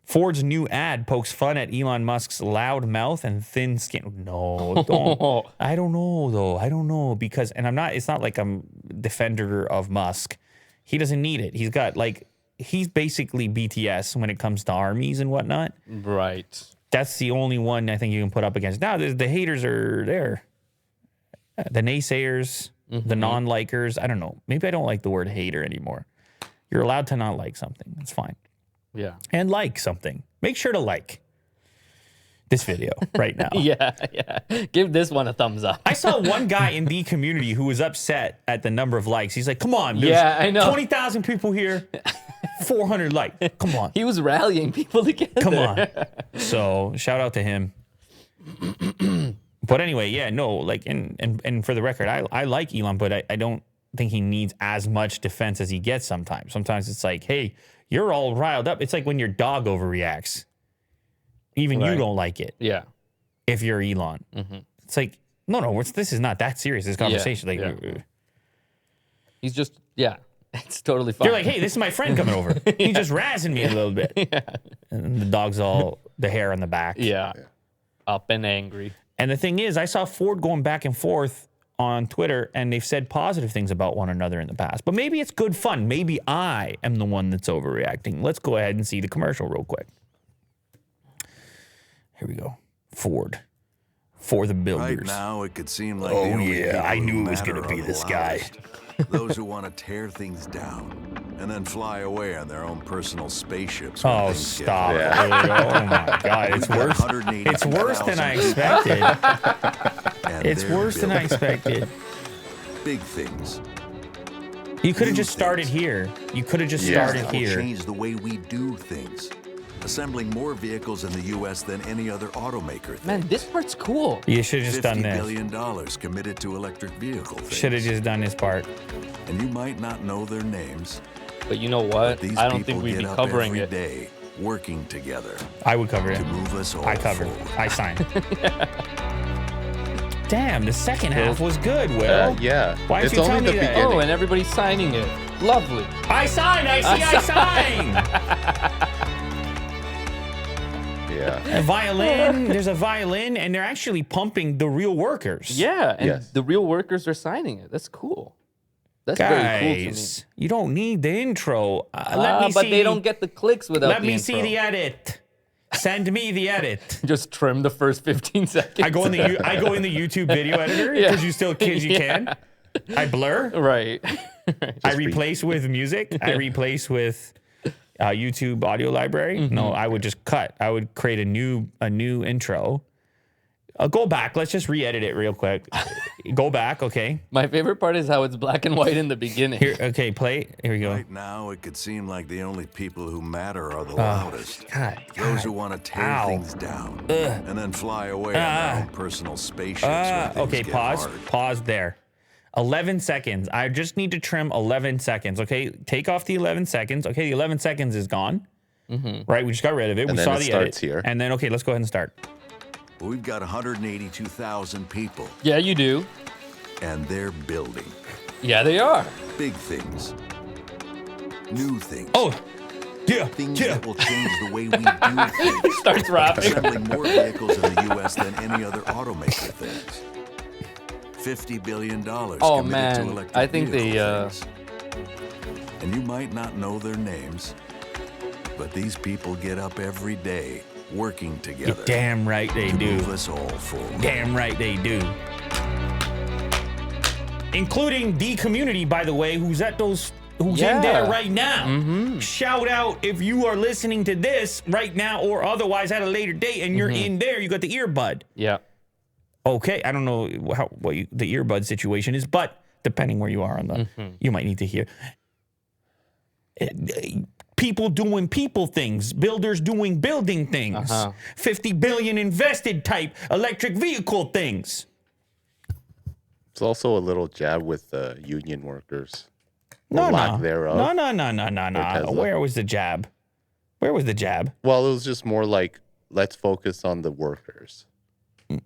Ford's new ad pokes fun at Elon Musk's loud mouth and thin skin. No, don't. I don't know, though. I don't know because, and I'm not, it's not like I'm defender of Musk. He doesn't need it. He's got he's basically BTS when it comes to armies and whatnot. Right. That's the only one I think you can put up against. Now, the haters are there. The naysayers, the non-likers. I don't know. Maybe I don't like the word hater anymore. You're allowed to not like something. It's fine. Yeah. And like something. Make sure to like this video right now. Yeah. Give this one a thumbs up. I saw one guy in the community who was upset at the number of likes. He's like, come on. Yeah, I know. 20,000 people here. 400 likes. Come on. He was rallying people together. Come on. So shout out to him. But anyway, yeah, no, like, and for the record, I like Elon, but I don't think he needs as much defense as he gets sometimes. Sometimes it's like, hey, you're all riled up. It's like when your dog overreacts. Even you don't like it. Yeah. If you're Elon. It's like, no, this is not that serious, this conversation. He's just, it's totally fine. You're like, hey, this is my friend coming over. He's just razzing me a little bit. And the dog's all, the hair on the back. Yeah. Up and angry. And the thing is, I saw Ford going back and forth on Twitter, and they've said positive things about one another in the past. But maybe it's good fun. Maybe I am the one that's overreacting. Let's go ahead and see the commercial real quick. Here we go. Ford. For the builders. Right now, it could seem like I knew it was going to be this guy. Those who want to tear things down and then fly away on their own personal spaceships. Oh, stop. Oh, my God. It's worse. It's worse than I expected. It's worse than I expected. Big things. You could have just started here. You could have just started here. Change the way we do things. Assembling more vehicles in the U.S. than any other automaker. Man, this part's cool. You should have just done this. $50 billion committed to electric vehicle things. Should have just done this part. And you might not know their names. But you know what? I don't think we'd be covering it. Day, working together. I would cover it. To move us all I covered. forward. I signed. Damn, the second half was good, Will. Yeah. Why didn't you tell me that? Oh, and everybody's signing it. Lovely. I signed. I signed. Yeah. A violin. There's a violin, and they're actually pumping the real workers. Yeah, and the real workers are signing it. That's cool. That's Guys, very cool to me. You don't need the intro. Let me but see. they don't get the clicks without Let the me intro. see the edit. Send me the edit. Just trim the first 15 seconds. I go in the YouTube video editor because you can. I blur. Right. I replace with music. I replace with YouTube audio library. No, I would just cut. I would create a new intro. Go back. Let's just re-edit it real quick. Go back. Okay. My favorite part is how it's black and white in the beginning. Here. Okay. Play. Here we go. Right now, it could seem like the only people who matter are the loudest. God. Those who want to tear things down and then fly away on their own personal spaceships. when things Okay. get Pause. hard. Pause there. 11 seconds. I just need to trim 11 seconds. Okay. Take off the 11 seconds. Okay. The 11 seconds is gone. Right. We just got rid of it. And we then saw it the starts edit. here. And then, okay, let's go ahead and start. We've got 182,000 people, Yeah, you do. and they're building Yeah, they are. big things, new things. Oh, yeah. Things Yeah. that will change the way we do things. Starts rapping. Assembling more vehicles in the U.S. than any other automaker things. $50 billion Oh, committed man. to electric I think they, vehicle things. And you might not know their names, but these people get up every day working together. Damn right they to do. move us all forward. Damn right they do. Including the community, by the way, who's in there right now. Shout out if you are listening to this right now or otherwise at a later date and you're in there, you got the earbud. Yeah. Okay, I don't know the earbud situation is, but depending where you are on the, you might need to hear. People doing people things, builders doing building things, 50 billion invested type electric vehicle things. It's also a little jab with the union workers. No. Thereof. No. Where was the jab? Where was the jab? Well, it was just more like, let's focus on the workers.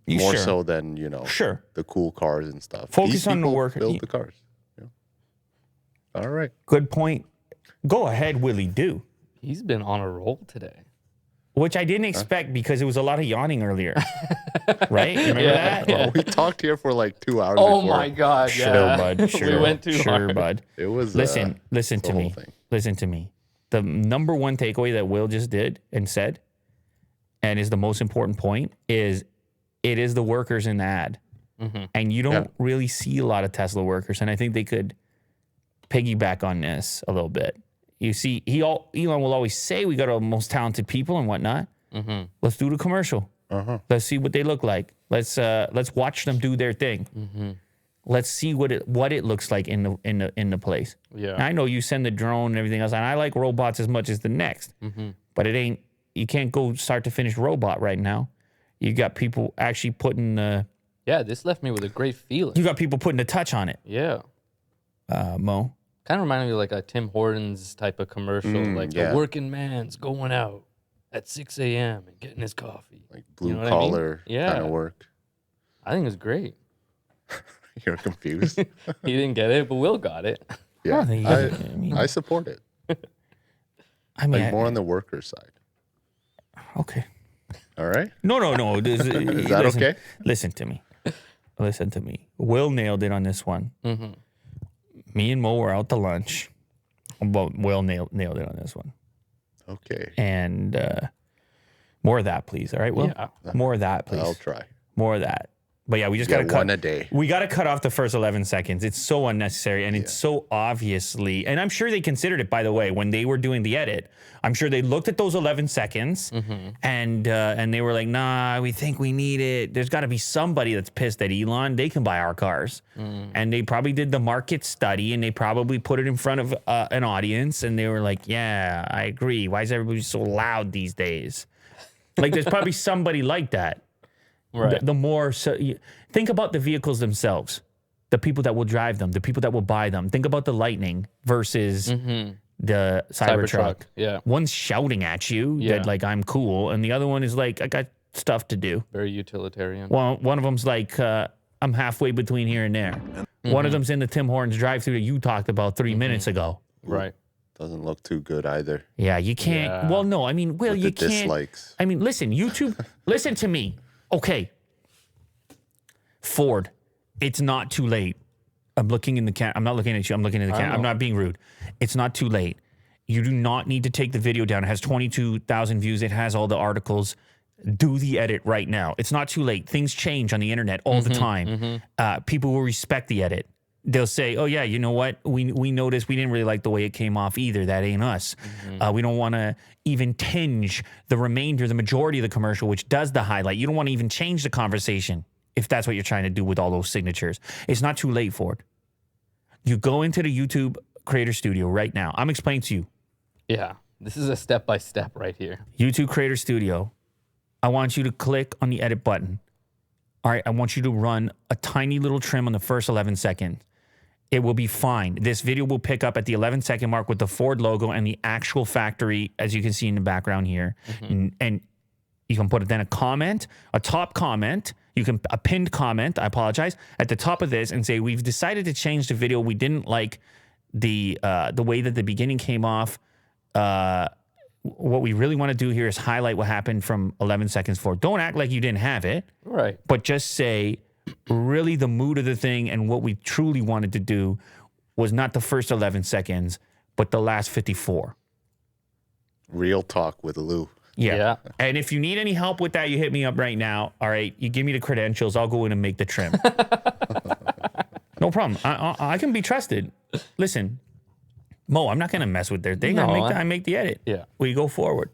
More so than, the cool cars and stuff. Focus These on the people worker. build the cars. Yeah. All right. Good point. Go ahead, Willie. Do. He's been on a roll today. which I didn't expect because it was a lot of yawning earlier. Right? Remember that? Well, we talked here for like 2 hours. Oh before. my God! Sure, Yeah. bud. Sure, we went too sure, hard. bud. It was. Listen to me. Thing. Listen to me. The number one takeaway that Will just did and said, and is the most important point, is it is the workers in the ad. And you don't really see a lot of Tesla workers. And I think they could piggyback on this a little bit. You see, Elon will always say we got the most talented people and whatnot. Let's do the commercial. Let's see what they look like. Let's watch them do their thing. Let's see what it looks like in the place. Yeah. Now, I know you send the drone and everything else, and I like robots as much as the next. But it ain't. You can't go start to finish robot right now. You got people actually putting the. Yeah, this left me with a great feeling. You got people putting a touch on it. Yeah. Mo. Kind of reminded me of like a Tim Hortons type of commercial, like the working man's going out at 6 a.m. and getting his coffee. Like blue collar kind of work. I think it was great. You're confused. He didn't get it, but Will got it. Yeah, I support it. I mean, like more on the worker side. Okay. All right. No. Is that okay? Listen to me. Will nailed it on this one. Me and Mo were out to lunch. Well, Will nailed it on this one. Okay. And more of that, please. All right, Will? Yeah. More of that, please. I'll try. More of that. But yeah, we just got to cut one a day. We got to cut off the first 11 seconds. It's so unnecessary, and it's so obviously. And I'm sure they considered it, by the way, when they were doing the edit. I'm sure they looked at those 11 seconds, and they were like, "Nah, we think we need it. There's got to be somebody that's pissed at Elon. They can buy our cars." And they probably did the market study, and they probably put it in front of an audience, and they were like, "Yeah, I agree. Why is everybody so loud these days?" Like, there's probably somebody like that. Right. The more think about the vehicles themselves, the people that will drive them, the people that will buy them. Think about the Lightning versus the Cybertruck. Yeah. One's shouting at you that like I'm cool, and the other one is like I got stuff to do. Very utilitarian. Well, one of them's like I'm halfway between here and there. One of them's in the Tim Hortons drive-thru that you talked about 3 minutes ago. Right. Doesn't look too good either. Yeah, you can't. Yeah. Well, no, I mean, Will, you can't. Dislikes. I mean, listen, YouTube. Listen to me. Okay. Ford, it's not too late. I'm looking in the camera. I'm not looking at you. I'm looking at the camera. I'm not being rude. It's not too late. You do not need to take the video down. It has 22,000 views. It has all the articles. Do the edit right now. It's not too late. Things change on the internet all the time. People will respect the edit. They'll say, oh, yeah, you know what? We noticed we didn't really like the way it came off either. That ain't us. We don't want to even tinge the majority of the commercial, which does the highlight. You don't want to even change the conversation if that's what you're trying to do with all those signatures. It's not too late, Ford. You go into the YouTube Creator Studio right now. I'm explaining to you. Yeah. This is a step-by-step right here. YouTube Creator Studio. I want you to click on the edit button. All right, I want you to run a tiny little trim on the first 11 seconds. It will be fine. This video will pick up at the 11-second mark with the Ford logo and the actual factory, as you can see in the background here. And you can put then a comment, a top comment. You can a pinned comment, I apologize, at the top of this and say, we've decided to change the video. We didn't like the way that the beginning came off. What we really want to do here is highlight what happened from 11 seconds forward. Don't act like you didn't have it. Right. But just say, really the mood of the thing and what we truly wanted to do was not the first 11 seconds, but the last 54. Real talk with Lou. Yeah. And if you need any help with that, you hit me up right now. All right. You give me the credentials. I'll go in and make the trim. No problem. I can be trusted. Listen, Mo, I'm not going to mess with their thing. No, I make the edit. Yeah. We go forward.